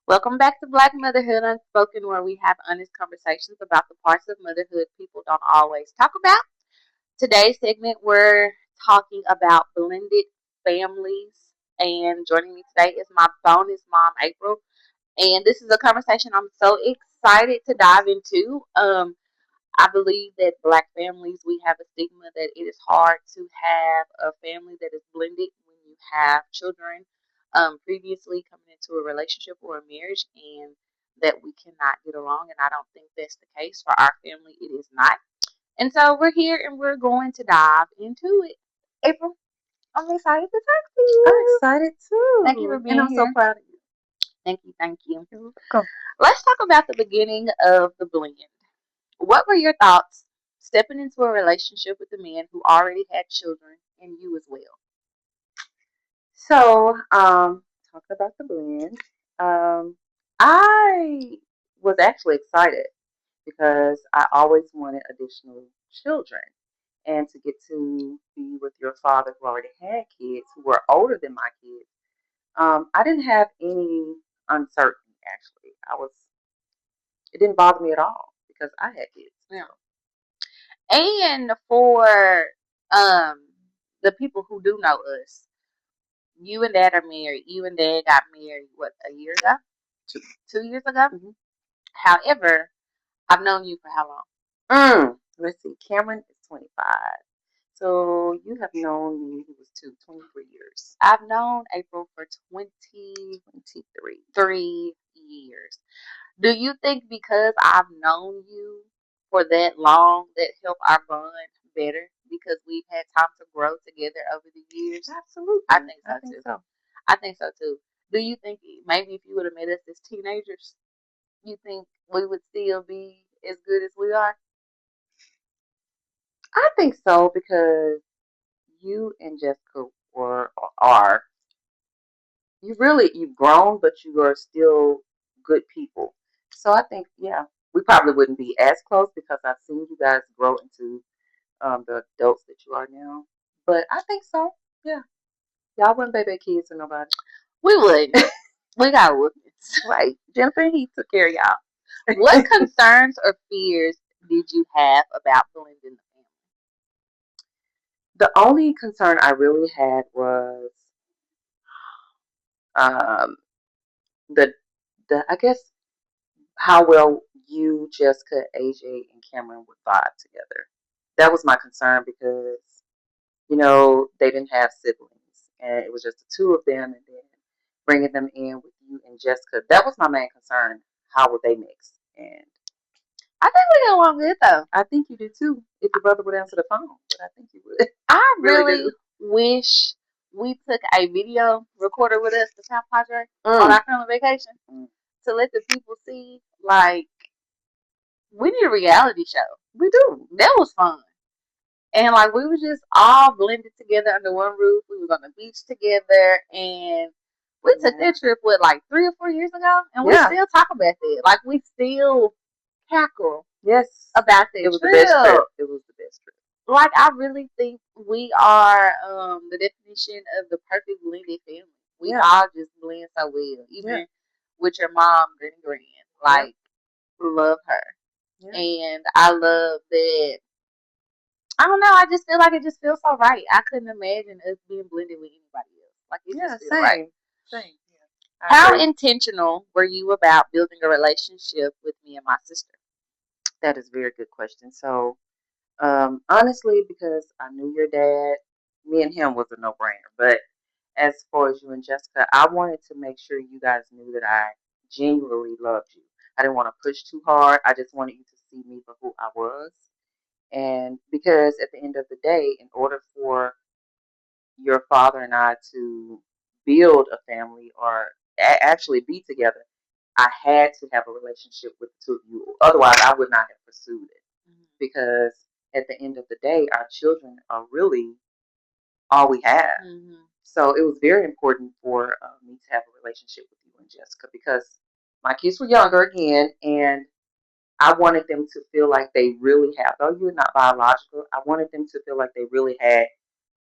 Welcome back to Black Motherhood Unspoken, where we have honest conversations about the parts of motherhood people don't always talk about. Today's segment, we're talking about blended families. And joining me today is my bonus mom, April. And this is a conversation I'm so excited to dive into. I believe that black families, we have a stigma that it is hard to have a family that is blended when you have children previously coming into a relationship or a marriage, and that we cannot get along. And I don't think that's the case for our family. It is not. And so we're here and we're going to dive into it. April, I'm excited to talk to I'm you. excited Thank you for too. And being I'm so here. proud of you. Thank you. Thank you. You're welcome. Let's talk about the beginning of the blend. What were your thoughts stepping into a relationship with a man who already had children and you as well? So, talking about the blend, I was actually excited because I always wanted additional children and to get to be with your father who already had kids who were older than my kids. I didn't have any uncertainty actually. It didn't bother me at all because I had kids. Yeah. And for um the people who do know us, you and dad are married. You and dad got married what, a year ago? So, 2 years ago? mhm. However, I've known you for how long? Let's see. Cameron is 25. So you have known me, he was 23 years. I've known April for 23. 23 years. Do you think because I've known you for that long that helped our bond better because we've had time to grow together over the years? Absolutely. I think I so think too. so. I think so too. Do you think maybe if you would have met us as teenagers, you think we would still be as good as we are? I think so because you and Jessica were or are you've grown, but you are still good people. So I think yeah, we probably wouldn't be as close because I've seen you guys grow into the adults that you are now. But I think so. Yeah, y'all wouldn't baby kids or nobody. We would. We got whoopings. Right. Jennifer and he took care of What y'all. concerns or fears did you have about blending the family? The only concern I really had was um, the I guess how well you, Jessica, AJ, and Cameron would vibe together. That was my concern because they didn't have siblings, and it was just the two of them, and then bringing them in with you and Jessica. That was my main concern. How would they mix? And I think we get along good though. I think you do too. If your brother would answer the phone, but I think you would. I Really really do. wish we took a video recorder with us to South Padre on Mm. our family vacation Mm. to let the people see. Like, we need a reality show. We do. That was fun. And like we was just all blended together under one roof. We was on the beach together, and we took Yeah. that trip what, like 3 or 4 years ago, and we Yeah. still talk about that. Like we still cackle Yes. about It that was the best trip. trip. It was the best trip. Like I really think we are the definition of the perfect blended family. We Yeah. all just blend so well, Yeah. even with your mom, Granny Grand. Yep. Like love her, Yeah. and I love that. I don't know. I just feel like it just feels so right. I couldn't imagine us being blended with anybody else. Like it Yeah. just feels right. Same. Same. Yeah. I How agree. intentional were you about building a relationship with me and my sister? That is a very good question. So, honestly, because I knew your dad, me and him was a no-brainer. But as far as you and Jessica, I wanted to make sure you guys knew that I genuinely loved you. I didn't want to push too hard. I just wanted you to see me for who I was. And because at the end of the day, in order for your father and I to build a family or actually be together, I had to have a relationship with the two of you. Otherwise, I would not have pursued it because at the end of the day, our children are really all we have. Mm-hmm. So it was very important for me to have a relationship with you and Jessica because my kids were younger again, and I wanted them to feel like they really have, though you're not biological, I wanted them to feel like they really had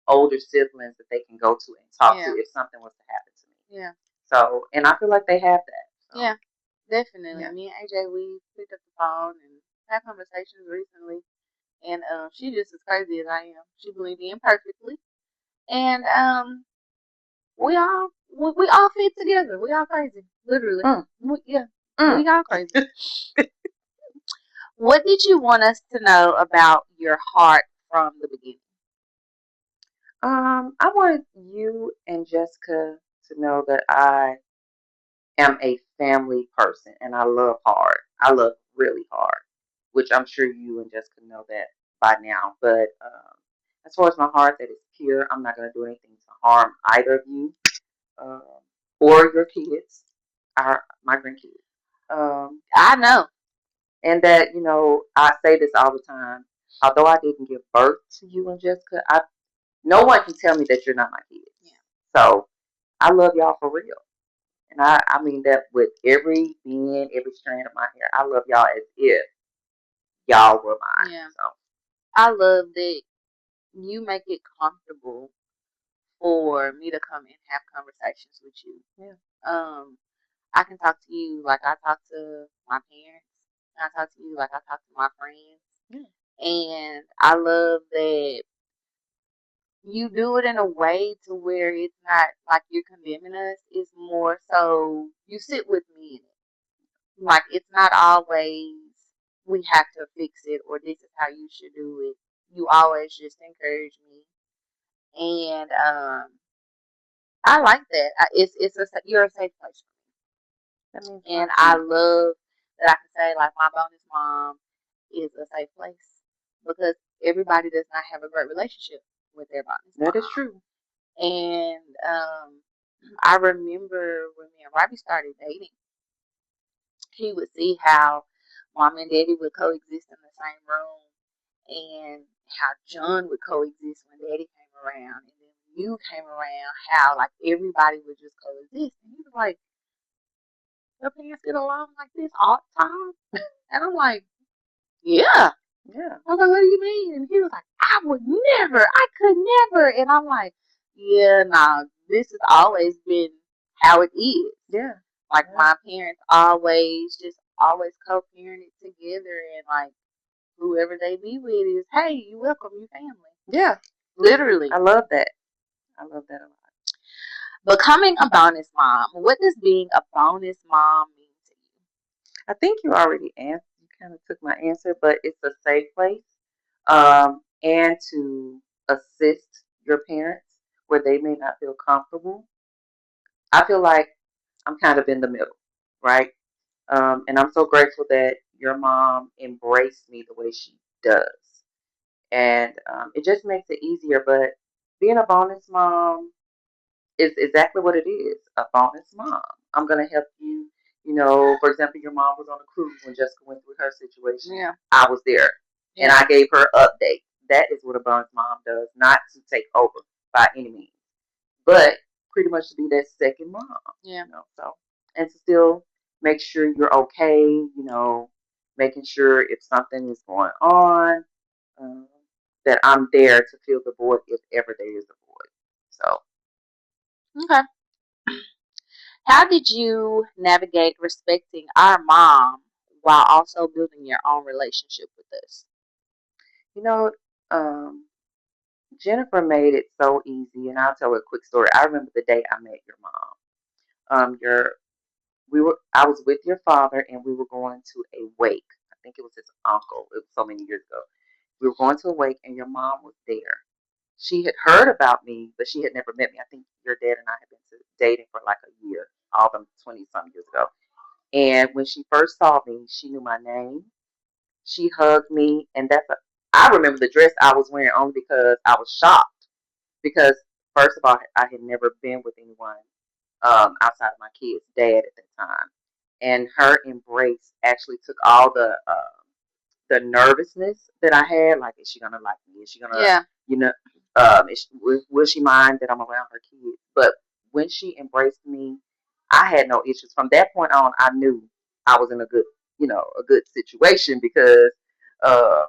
older siblings that they can go to and talk to Yeah. if something was to happen to me. Yeah. So, and I feel like they have that. So Yeah, definitely. yeah. Me and AJ, we picked up the phone and had conversations recently, and she just as crazy as I am. She blended in perfectly, and we all fit together. We all crazy, literally. Mm, Yeah, mm. we all crazy. What did you want us to know about your heart from the beginning? I want you and Jessica to know that I am a family person and I love hard. I love really hard, which I'm sure you and Jessica know that by now. But as far as my heart that is pure, I'm not going to do anything to harm either of you um, or your kids, my grandkids. Um, I know. and that, I say this all the time. Although I didn't give birth to you and Jessica, no one can tell me that you're not my kids. Yeah. So I love y'all for real. And I mean that with every being, every strand of my hair. I love y'all as if y'all were mine. Yeah. So I love that you make it comfortable for me to come and have conversations with you. yeah, Um, I can talk to you like I talk to my parents. I talk to you like I talk to my friends. yeah, And I love that you do it in a way to where it's not like you're condemning us. It's more so you sit with me in it. Like it's not always we have to fix it or this is how you should do it. You always just encourage me, and I like that. You're a safe place that means a for me, lot and to I me. love that I can say like my bonus mom is a safe place because everybody does not have a great relationship with their bonus That is mom. true. And I remember when me and Robbie started dating, he would see how mom and daddy would coexist in the same room and how John would coexist when daddy came around. And then when you came around, how like everybody would just coexist. And he was like, your parents get along like this all the time? And I'm like, yeah. Yeah, I was like, what do you mean? And he was like, I would never. I could never. And I'm like, yeah, nah, this has always been how it is. yeah, Like yeah, my parents always just always co-parented together, and like whoever they be with is, hey, you welcome, you family. yeah. Literally. I love that. I love that a lot. Becoming a bonus mom. What does being a bonus mom mean to you? I think you already answered. You kind of took my answer, but it's a safe place, and to assist your parents where they may not feel comfortable. I feel like I'm kind of in the middle, right? And I'm so grateful that your mom embraced me the way she does. And it just makes it easier. But being a bonus mom is exactly what it is, a bonus mom. I'm going to help you. For example, your mom was on a cruise when Jessica went through her situation. Yeah. I was there and Yeah. I gave her updates. That is what a bonus mom does, not to take over by any means, but pretty much to be that second mom. Yeah. So and to still make sure you're okay. Making sure if something is going on, um, that I'm there to fill the void if ever there is a void. So Okay. How did you navigate respecting our mom while also building your own relationship with us? you know, um, Jennifer made it so easy, and I'll tell a quick story. I remember the day I met your mom. Your I was with your father, and we were going to a wake. I think it was his uncle. It was so many years ago. We were going to a wake, and your mom was there. She had heard about me, but she had never met me. I think your dad and I had been dating for like a year, all them 20 some years ago. And when she first saw me, she knew my name. She hugged me, and I remember the dress I was wearing only because I was shocked. Because first of all, I had never been with anyone outside of my kid's dad at that time, and her embrace actually took all the nervousness that I had. Like, is she gonna like me? Is she gonna, Yeah. you know, will she mind that I'm around her kids? But when she embraced me, I had no issues. From that point on, I knew I was in a good situation because um,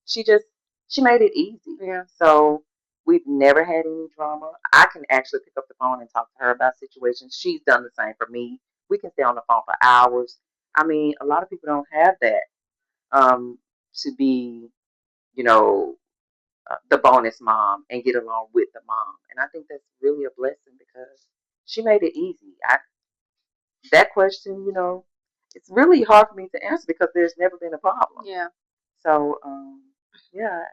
she just she made it easy. Yeah. So we've never had any drama. I can actually pick up the phone and talk to her about situations. She's done the same for me We can stay on the phone for hours. I mean, a lot of people don't have that um, to be, you know, the bonus mom and get along with the mom. And I think that's really a blessing because she made it easy. That question, it's really hard for me to answer because there's never been a problem. Yeah. So, yeah,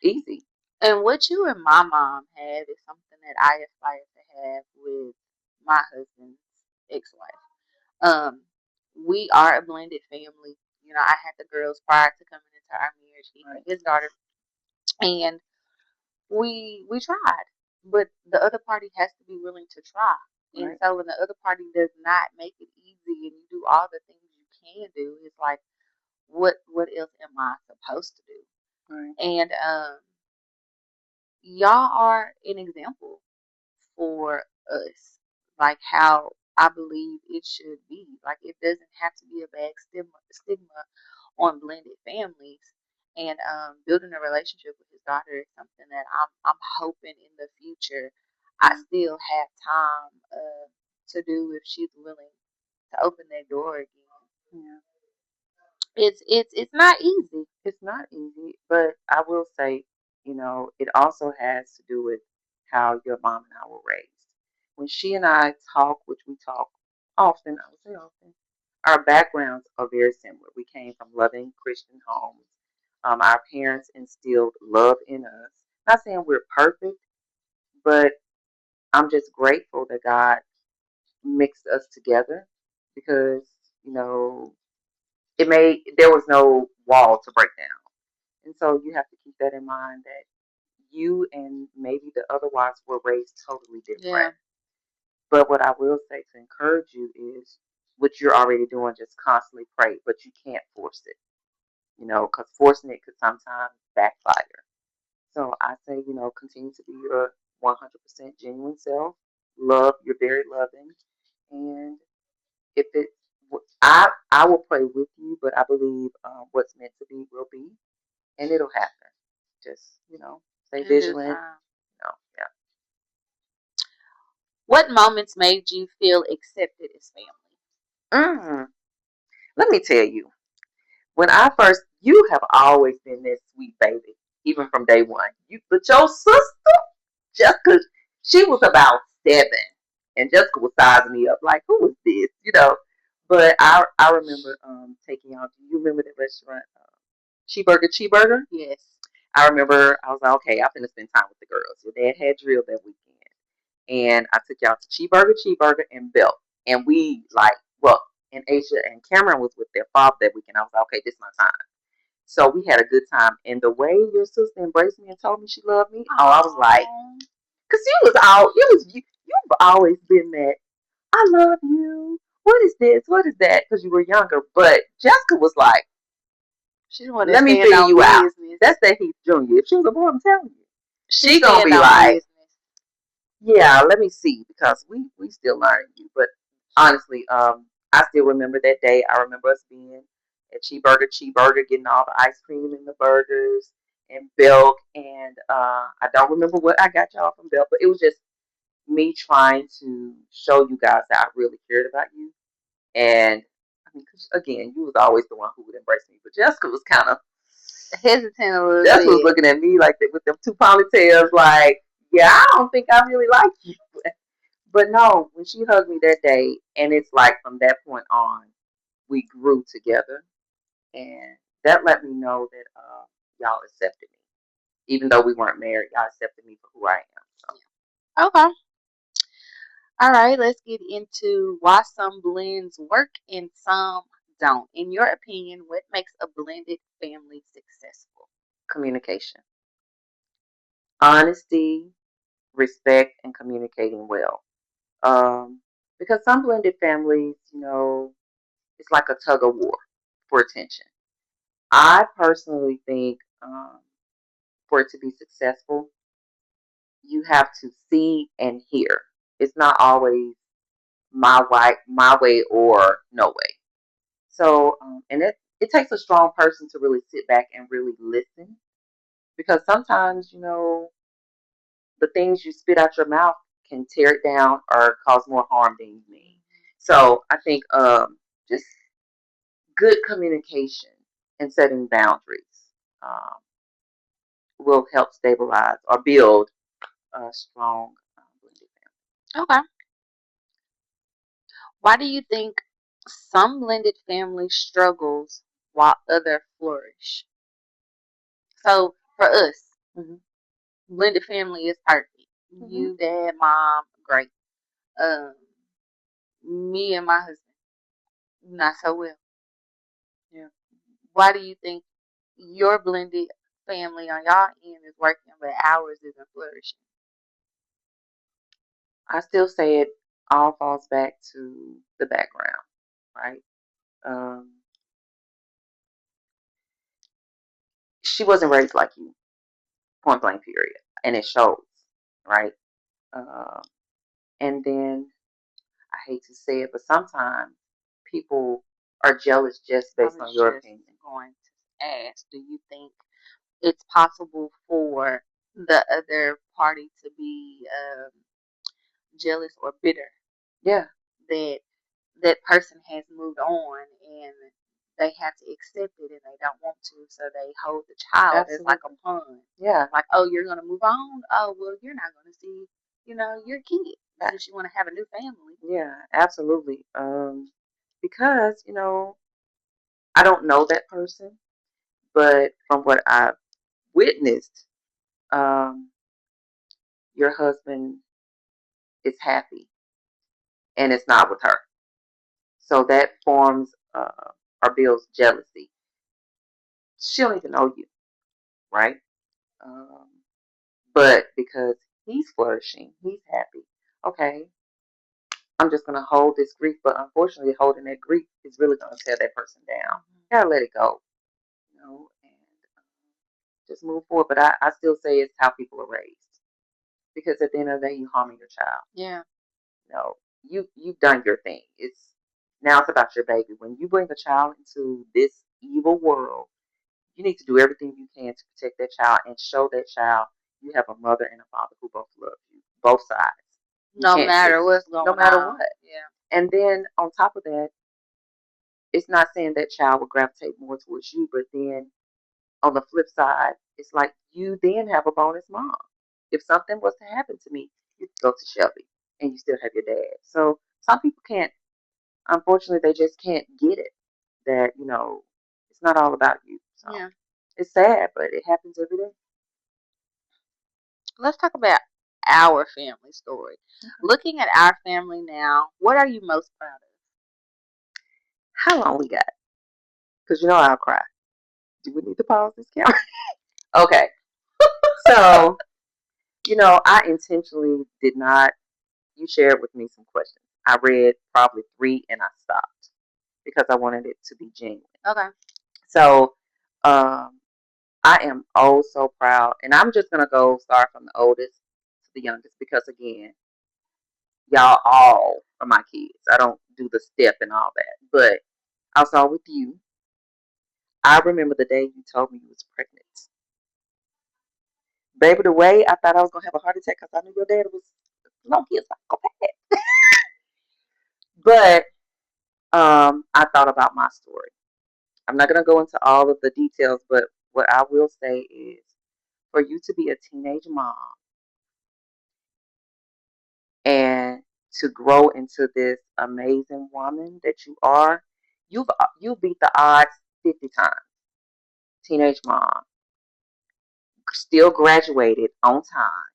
easy. And what you and my mom have is something that I aspire to have with my husband's ex-wife. Um, we are a blended family. You know, I had the girls prior to coming into our marriage. He had his daughter, and we tried, but the other party has to be willing to try. And Right. so when the other party does not make it easy and you do all the things you can do, it's like, what else am I supposed to do? Right. And y'all are an example for us, like how I believe it should be. Like it doesn't have to be a bad stigma on blended families. And building a relationship with his daughter is something that I'm hoping in the future I still have time to do if she's willing to open that door again. Yeah. It's not easy. It's not easy, but I will say, it also has to do with how your mom and I were raised. When she and I talk, which we talk often, I would say often, our backgrounds are very similar. We came from loving Christian homes. Our parents instilled love in us. Not saying we're perfect, but I'm just grateful that God mixed us together because, you know, there was no wall to break down. And so you have to keep that in mind that you and maybe the other wives were raised totally different. Yeah. But what I will say to encourage you is what you're already doing, just constantly pray, but you can't force it, because forcing it could sometimes backfire. So I say, continue to be your 100% genuine self. Love, you're very loving. And if it, I will pray with you, but I believe what's meant to be will be, and it'll happen. Just, stay In due vigilant. time. Yeah. What moments made you feel accepted as family? Let me tell you, when you have always been that sweet baby, even from day one. But your sister, Jessica, she was about 7, and Jessica was sizing me up like, who is this? But I remember taking y'all. Do you remember the restaurant, Cheeseburger? Yes. I remember I was like, okay, I'm finna spend time with the girls. Your dad had drill that weekend. And I took y'all to Cheeseburger, and Belt. And we and Asia and Cameron was with their father that weekend. I was like, okay, this is my time. So we had a good time. And the way your sister embraced me and told me she loved me, I was like, because you've always been that, I love you. What is this? What is that? Because you were younger. But Jessica was like, She wanted let to me stand figure on you out. business. That's that Heath Jr. If she was a boy, I'm telling you. She gonna stand be on like, business. yeah, let me see, because we still learning you. But honestly, I still remember that day. I remember us being at Cheeseburger, getting all the ice cream and the burgers and Belk. And I don't remember what I got y'all from Belk, but it was just me trying to show you guys that I really cared about you. And I mean, 'cause again, you was always the one who would embrace me, but Jessica was kind of hesitant a little Jessica was bit. looking at me like that with them 2 ponytails, like, yeah, I don't think I really like you. But no, when she hugged me that day, and it's like from that point on, we grew together, and that let me know that y'all accepted me, even though we weren't married. Y'all accepted me for who I am. So. Okay. All right, let's get into why some blends work and some don't. In your opinion, what makes a blended family successful? Communication, honesty, respect, and communicating well. Um, because some blended families, it's like a tug of war for attention. I personally think for it to be successful, you have to see and hear. It's not always my way or no way. So, and it takes a strong person to really sit back and really listen, because sometimes, the things you spit out your mouth can tear it down or cause more harm than you mean. So I think just good communication and setting boundaries um, will help stabilize or build a strong blended Okay. Why do you think some blended families struggles while other flourish? So for us, family. blended family is perfect. Hmm. You, dad, mom, great. Um, me and my husband, not so well. Yeah, Why do you think your blended family on y'all end is working, but ours isn't flourishing? I still say it all falls back to the background, right? Um, she wasn't raised like you, point blank, period, and it shows, right? Um, and then I hate to say it, but sometimes people are jealous just I based on was your just opinion. going to ask, do you think it's possible for the other party to be jealous or bitter Yeah, that that person has moved on and they have to accept it and they don't want to, so they hold the child as like a absolutely. pawn. Yeah, Like, oh, you're gonna move on. Oh, well, you're not gonna see, your kid a- since you want to have a new family. yeah, absolutely. Because I don't know that person, but from what I've witnessed, um, your husband is happy and it's not with her. So that forms or builds jealousy. She don't even know you, right? Um, but because he's flourishing, he's happy. Okay, I'm just gonna hold this grief, but unfortunately, holding that grief is really gonna tear that person down. You gotta let it go, and just move forward. But I still say it's how people are raised, because at the end of the day, you harming your child. Yeah. No, you've done your thing. It's now it's about your baby. When you bring a child into this evil world, you need to do everything you can to protect that child and show that child you have a mother and a father who both love you, both sides. You No can't just matter what's no going matter on. what. Yeah. And then on top of that, it's not saying that child will gravitate more towards you, but then on the flip side, it's like you then have a bonus mom. If something was to happen to me, you go to Shelby and you still have your dad. So some people can't, unfortunately, they just can't get it that, it's not all about you. So Yeah. it's sad, but it happens every day. Let's talk about our family story. Looking at our family now, what are you most proud of? How long we got? Because I'll cry. Do we need to pause this camera? Okay. So, I intentionally did not, you shared with me some questions. I read probably three and I stopped because I wanted it to be genuine. Okay. So, I am oh so proud. And I'm just going to go start from the oldest to the youngest because, again, y'all all are my kids. I don't do the step and all that. But I'll start with you. I remember the day you told me you was pregnant. Baby, the way I thought I was going to have a heart attack because I knew your dad was lucky as psychopath. But I thought about my story. I'm not going to go into all of the details, but what I will say is for you to be a teenage mom and to grow into this amazing woman that you are, you beat the odds 50 times. Teenage mom, still graduated on time,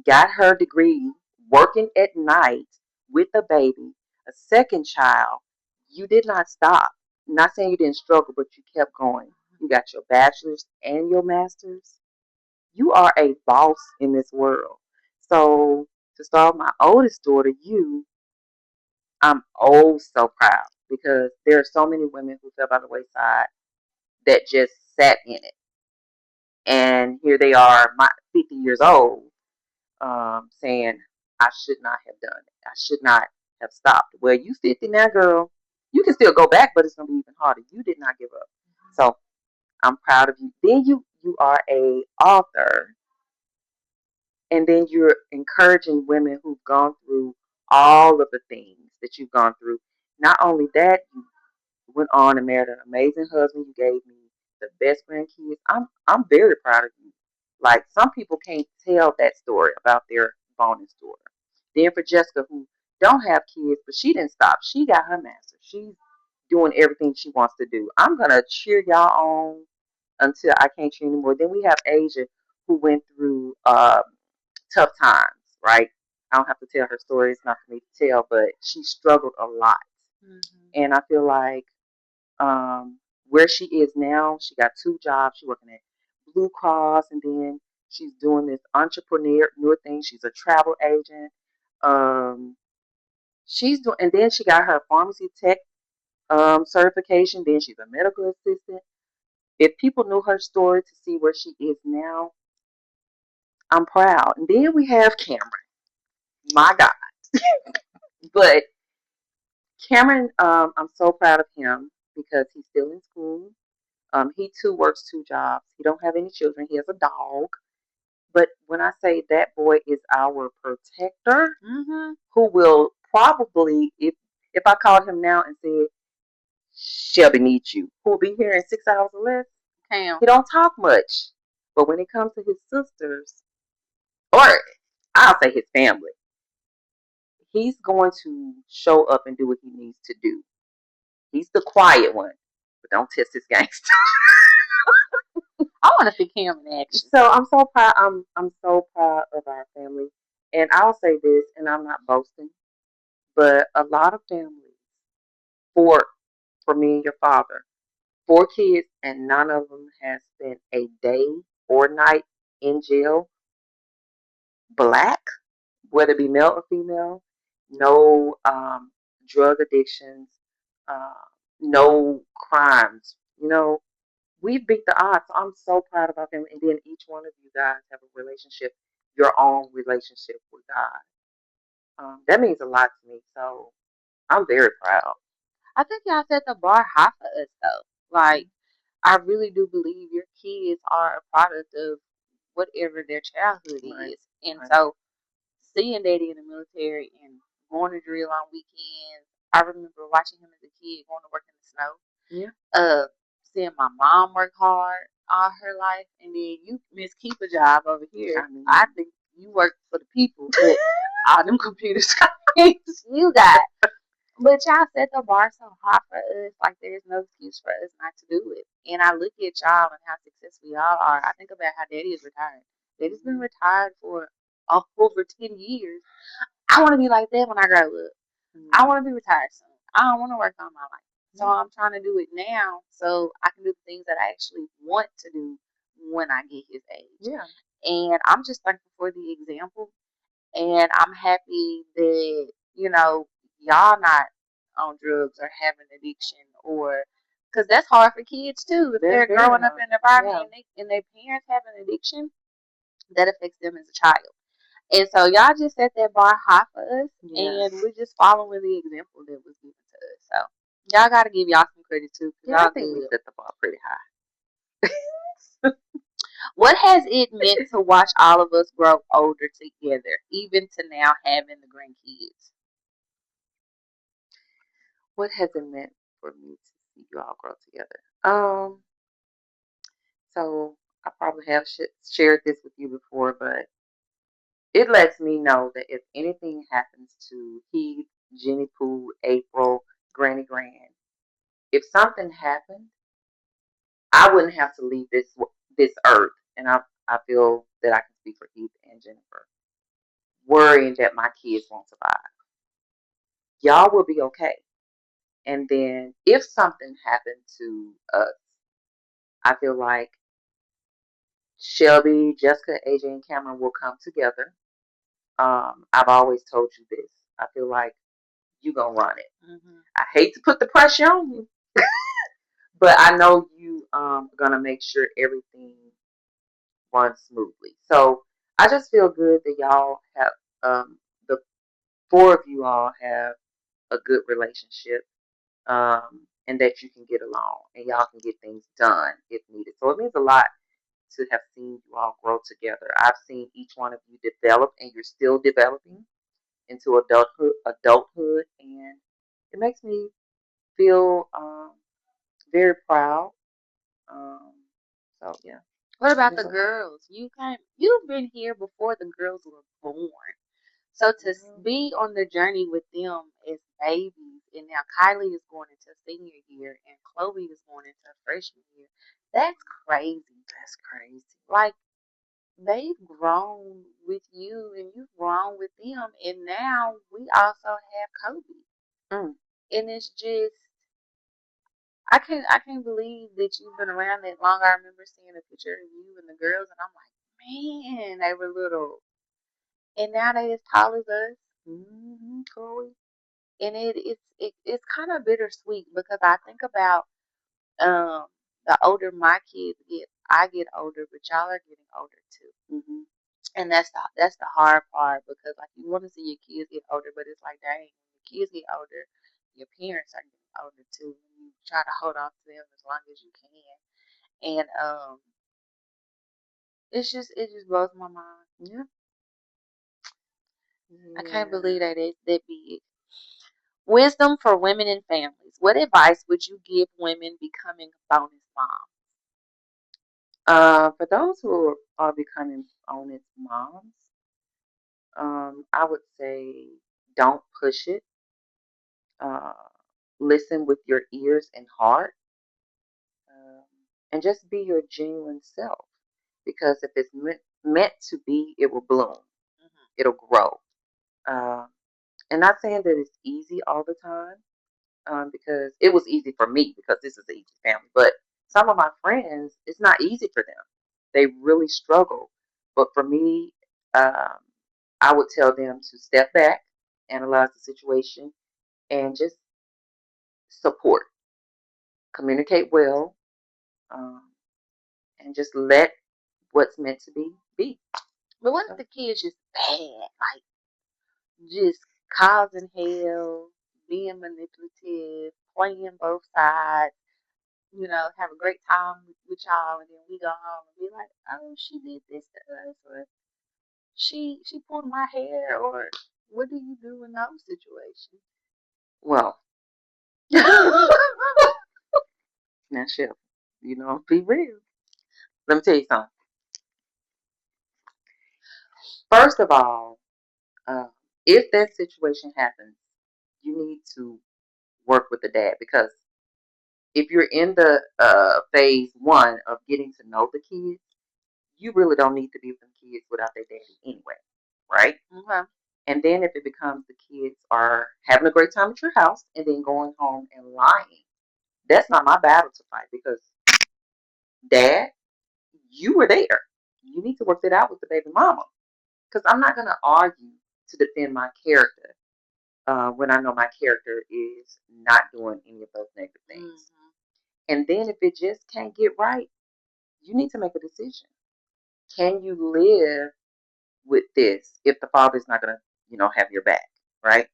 got her degree, working at night with a baby, a second child. You did not stop. I'm not saying you didn't struggle, but you kept going. You got your bachelor's and your master's. You are a boss in this world. So to start my oldest daughter, I'm oh so proud because there are so many women who fell by the wayside that just sat in it. And here they are, 50 years old, saying, I should not have done it. I should not have stopped. Well, you 50 now, girl. You can still go back, but it's going to be even harder. You did not give up. So I'm proud of you. Then you are a author, and then you're encouraging women who've gone through all of the things that you've gone through. Not only that, you went on and married an amazing husband. You gave me the best grandkids. I'm very proud of you. Like some people can't tell that story about their bonus daughter. Then for Jessica, who don't have kids, but she didn't stop. She got her master. She's doing everything she wants to do. I'm gonna cheer y'all on until I can't cheer anymore. Then we have Asia, who went through tough times. Right? I don't have to tell her story. It's not for me to tell, but she struggled a lot. Mm-hmm. And I feel like where she is now, she got two jobs. She's working at Blue Cross, and then she's doing this entrepreneur thing. She's a travel agent. Um, she's doing, and then she got her pharmacy tech certification. Then she's a medical assistant. If people knew her story to see where she is now, I'm proud. And then we have Cameron, my God. But Cameron, I'm so proud of him because he's still in school. He too works two jobs. He don't have any children. He has a dog. But when I say that boy is our protector, Mm-hmm. who will probably, if I called him now and said, Shelby needs you, who will be here in 6 hours or less, Cam. he don't talk much. But when it comes to his sisters, or I'll say his family, he's going to show up and do what he needs to do. He's the quiet one, but don't test his gangster. I want to see Cam in action. So I'm so proud. I'm so proud of our family. And I'll say this, and I'm not boasting, but a lot of families, for for me and your father, 4 kids, and none of them has spent a day or night in jail, black, whether it be male or female, no drug addictions, uh, no crimes. We beat the odds. So I'm so proud of our family. And then each one of you guys have a relationship, your own relationship with God. That means a lot to me. So I'm very proud. I think y'all set the bar high for us though. Like, I really do believe your kids are a product of whatever their childhood Right. is. And Right. so seeing Daddy in the military and going to drill on weekends, I remember watching him as a kid going to work in the snow. Yeah. Seeing my mom work hard all her life, and then you Miss Keep a job over here. I think you work for the people, but all them computer screens you got. But y'all set the bar so high for us, like there's no excuse for us not to do it. And I look at y'all and how successful y'all are. I think about how Daddy is retired. Daddy's been retired for over 10 years. I want to be like that when I grow up. I want to be retired soon. I don't want to work all my life. So I'm trying to do it now so I can do the things that I actually want to do when I get his age. Yeah. And I'm just thankful for the example. And I'm happy that, y'all not on drugs or having addiction or because that's hard for kids too. If they're growing up in an environment and their parents have an addiction, that affects them as a child. And so y'all just set that bar high for us, and we're just following the example that was given to us. So y'all got to give y'all some credit too, because I y'all think we good. set the bar pretty high. What has it meant to watch all of us grow older together, even to now having the grandkids? What has it meant for me to see you all grow together? So I probably have shared this with you before, but it lets me know that if anything happens to Heath, Jenny Pooh, April, Granny Grand, if something happened, I wouldn't have to leave this earth, and I feel that I can speak for Heath and Jennifer, worrying that my kids won't survive. Y'all will be okay. And then if something happened to us, I feel like Shelby, Jessica, AJ, and Cameron will come together. I've always told you this. I feel like you gonna run it. Mm-hmm. I hate to put the pressure on you, but I know you gonna make sure everything runs smoothly. So I just feel good that y'all have the 4 of you all have a good relationship, and that you can get along and y'all can get things done if needed. So it means a lot to have seen you all grow together. I've seen each one of you develop, and you're still developing. into adulthood, and it makes me feel very proud. Um, so yeah, What about there's the a lot. girls? You've been here before the girls were born. So to Mhm. be on the journey with them as babies, and now Kylie is going into senior year, and Chloe is going into freshman year. That's crazy. That's crazy. Like they've grown with you, and you've grown with them, and now we also have Kobe, Mm. and it's just I can't believe that you've been around that long. I remember seeing a picture of you and the girls, and I'm like, man, they were little, and now they as tall as us. Chloe. And it's kind of bittersweet because I think about um the older my kids get, I get older, but y'all are getting older too. Hmm. And that's the hard part because like you want to see your kids get older, but it's like dang, when your kids get older, your parents are getting older too. And you try to hold on to them as long as you can, and it just blows my mind. Yeah. I can't Yeah. believe that it's that big. Wisdom for women and families. What advice would you give women becoming bonus moms? For those who are becoming honest moms, I would say don't push it. Uh, Listen with your ears and heart, um, and just be your genuine self. Because if it's meant to be, it will bloom. Hmm. It'll grow. Uh, and not saying that it's easy all the time, because it was easy for me because this is an easy family. But some of my friends, it's not easy for them. They really struggle. But for me, um, I would tell them to step back, analyze the situation, and just support, communicate well, um, and just let what's meant to be. But what if So, the kid's just bad, like just causing hell, being manipulative, playing both sides? Have a great time with y'all, and then we go home and be like, "Oh, she did this to us," or "She pulled my hair," or what do you do in those situations? well, now, Chef, be real. Let me tell you something. First of all, uh, if that situation happens, you need to work with the dad, because if you're in the phase one of getting to know the kids, you really don't need to be with them kids without their daddy anyway, right? Okay. And then if it becomes the kids are having a great time at your house and then going home and lying, that's not my battle to fight, because dad, you were there. You need to work that out with the baby mama, because I'm not going to argue to defend my character when I know my character is not doing any of those negative things. Hmm. And then if it just can't get right, you need to make a decision. Can you live with this if the father's not going to, have your back, right?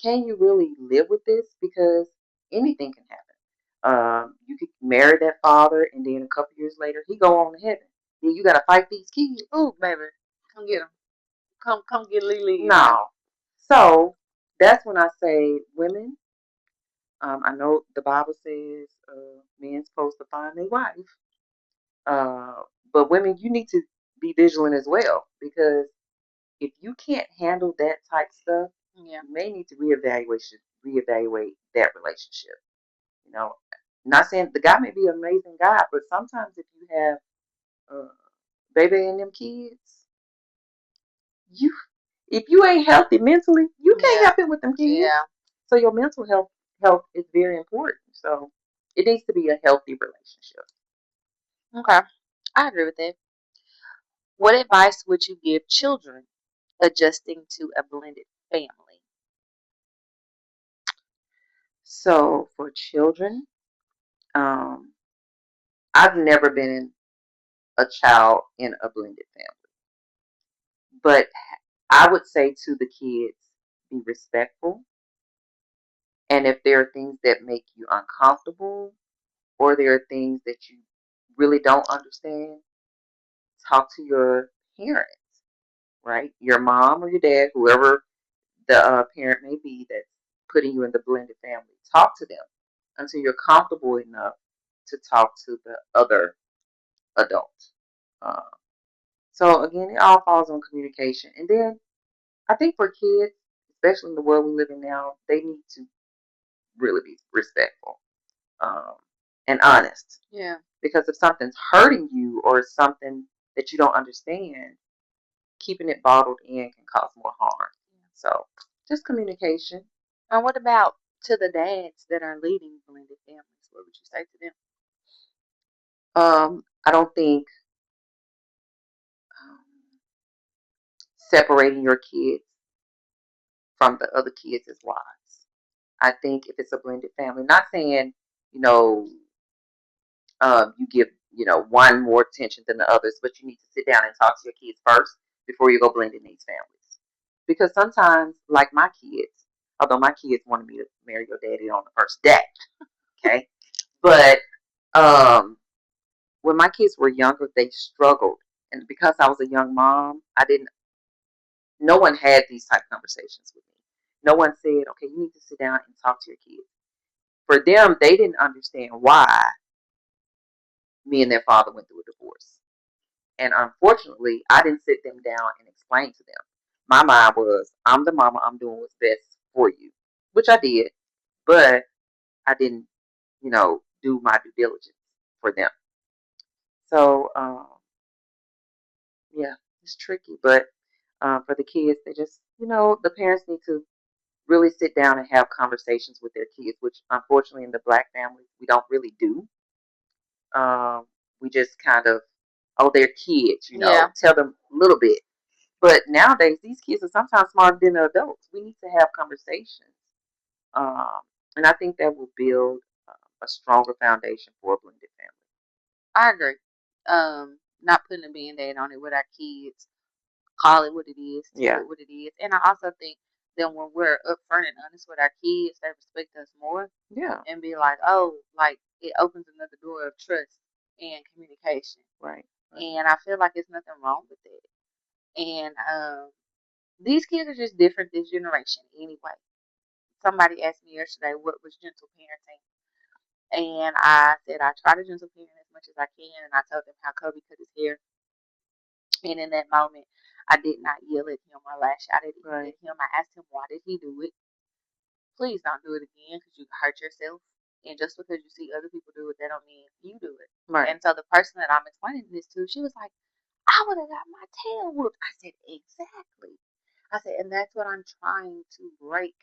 Can you really live with this? Because anything can happen. You could marry that father, and then a couple years later, he go on to heaven. Then you got to fight these kids. Ooh, baby, come get him. Come get Lily in here. No. So that's when I say, women. I know the Bible says men's supposed to find a wife, uh, but women, you need to be vigilant as well, because if you can't handle that type stuff, Yeah. you may need to reevaluate that relationship. You know, not saying the guy may be an amazing guy, but sometimes if you have baby and them kids, you if you ain't healthy mentally, you can't Yeah. help it with them kids. Yeah. So your mental health is very important. So it needs to be a healthy relationship. Okay. I agree with that. What advice would you give children adjusting to a blended family? So for children, um, I've never been a child in a blended family, but I would say to the kids, be respectful. And if there are things that make you uncomfortable, or there are things that you really don't understand, talk to your parents, right? Your mom or your dad, whoever the parent may be that's putting you in the blended family. Talk to them until you're comfortable enough to talk to the other adult. Uh, so again, it all falls on communication. And then I think for kids, especially in the world we live in now, they need to really be respectful um, and honest. Yeah. Because if something's hurting you or something that you don't understand, keeping it bottled in can cause more harm. So just communication. And what about to the dads that are leading blended families? What would you say to them? I don't think um, separating your kids from the other kids is wise. I think if it's a blended family, not saying, you know, you give, one more attention than the others, but you need to sit down and talk to your kids first before you go blending these families. Because sometimes, like my kids, although my kids wanted me to marry your daddy on the first day, okay? But when my kids were younger, they struggled. And because I was a young mom, no one had these type of conversations with me. No one said, okay, you need to sit down and talk to your kids. For them, they didn't understand why me and their father went through a divorce. And unfortunately, I didn't sit them down and explain to them. My mind was, I'm the mama, I'm doing what's best for you, which I did, but I didn't, do my due diligence for them. So, yeah, it's tricky. But for the kids, they just, the parents need to really sit down and have conversations with their kids, which unfortunately in the black families, we don't really do. We just kind of, oh, they're kids, Yeah. tell them a little bit. But nowadays, these kids are sometimes smarter than the adults. We need to have conversations. Um, and I think that will build a stronger foundation for a blended family. I agree. Not putting a band-aid on it with our kids. Call it what it is, tell Yeah. it what it is. And I also think that when we're upfront and honest with our kids, they respect us more Yeah. and be like, oh, like it opens another door of trust and communication. Right. And I feel like there's nothing wrong with it. And these kids are just different this generation anyway. Somebody asked me yesterday what was gentle parenting. And I said I try to gentle parent as much as I can. And I told them how Kobe cut his hair. And in that moment, I did not yell at him or lash out at him. I asked him, why did he do it? Please don't do it again because you hurt yourself. And just because you see other people do it, that don't mean you do it. Right. And so the person that I'm explaining this to, she was like, I would have got my tail whooped. I said, exactly. I said, and that's what I'm trying to break,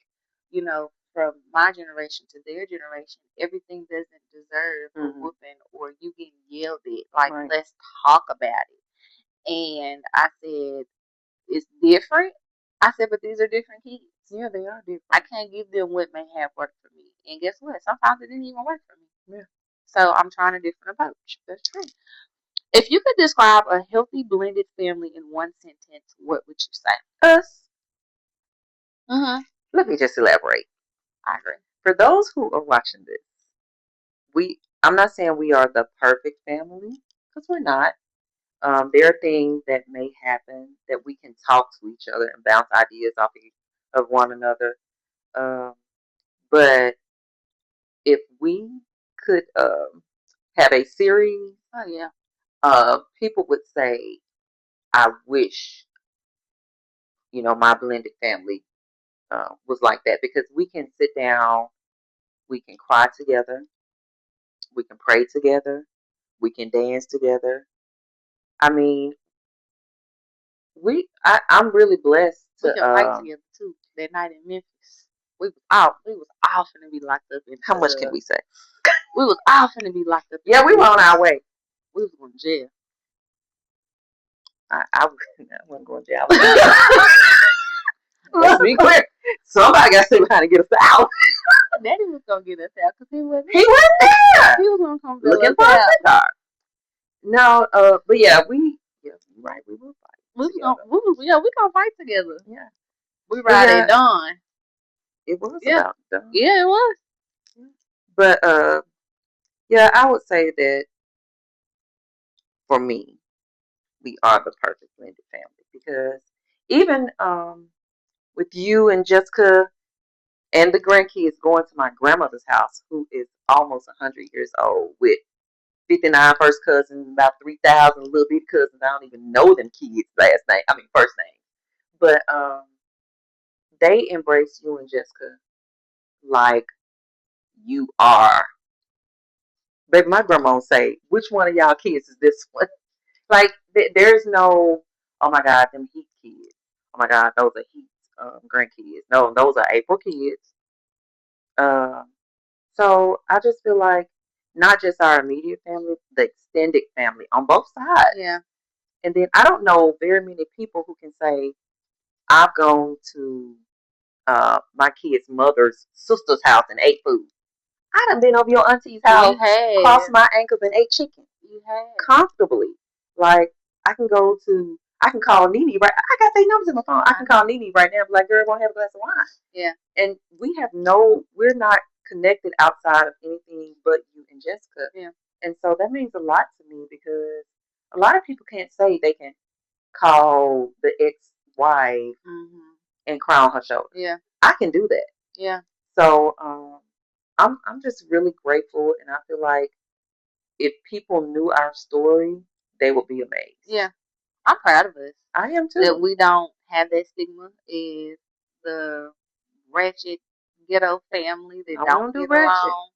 from my generation to their generation. Everything doesn't deserve a whooping or you getting yelled at. Like, let's talk about it. And I said, it's different. I said, but these are different kids. Yeah, they are different. I can't give them what may have worked for me. And guess what? Sometimes it didn't even work for me. Yeah. So I'm trying a different approach. That's true. If you could describe a healthy blended family in one sentence, what would you say? Us. Mm-hmm. Let me just elaborate. I agree. For those who are watching this, I'm not saying we are the perfect family because we're not. There are things that may happen that we can talk to each other and bounce ideas off of one another. But if we could have a series, oh yeah, people would say, "I wish my blended family was like that," because we can sit down, we can cry together, we can pray together, we can dance together. I mean, I'm really blessed to. We can fight together too. That night in Memphis, we was all finna be locked up. How much can we say? We was all finna be locked up. Yeah, we were on our way. We was going to jail. I wasn't going to jail. Let's be clear. Somebody got to stay behind to get us out. Daddy was gonna get us out because he wasn't there. He was gonna come looking for a cigar. No, but yeah, right. We will fight. We gonna fight together. Yeah, we ride at dawn. It was about dawn. Yeah, it was. But yeah, I would say that for me, we are the perfect blended family because even with you and Jessica and the grandkids going to my grandmother's house, who is almost 100 years old, with 59 first cousins, about 3,000 little bit cousins. I don't even know them kids' first name. But they embrace you and Jessica like you are. Baby, my grandma would say, which one of y'all kids is this one? Like, there's no, oh my God, them Heat kids. Oh my God, those are Heat grandkids. No, those are April kids. Um, so I just feel like not just our immediate family, the extended family on both sides. Yeah. And then I don't know very many people who can say, I've gone to my kid's mother's sister's house and ate food. I done been over your auntie's house, crossed my ankles and ate chicken. You have. Comfortably. Like, I can call Nene, right? I got their numbers in my phone. I can call Nene right now and be like, girl, want to have a glass of wine? Yeah. And we're not connected outside of anything but you and Jessica. Yeah. And so that means a lot to me, because a lot of people can't say they can call the ex-wife and cry on her shoulder. Yeah. I can do that. Yeah. So I'm just really grateful, and I feel like if people knew our story, they would be amazed. Yeah. I'm proud of us. I am too. That we don't have that stigma is the wretched ghetto family that don't get along.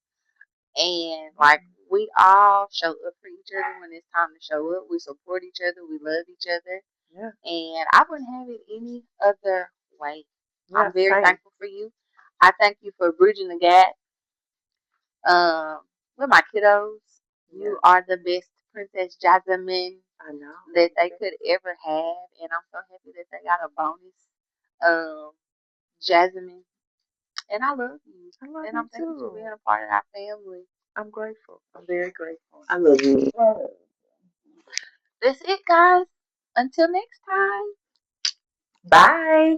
And like, we all show up for each other when it's time to show up. We support each other. We love each other. Yeah. And I wouldn't have it any other way. Yeah, I'm very thankful for you. I thank you for bridging the gap with my kiddos. Yeah. You are the best Princess Jasmine that they could ever have. And I'm so happy that they got a bonus Jasmine. And I love you. And I'm thankful for being a part of our family. I'm grateful. I'm very grateful. I love you. That's it, guys. Until next time. Bye.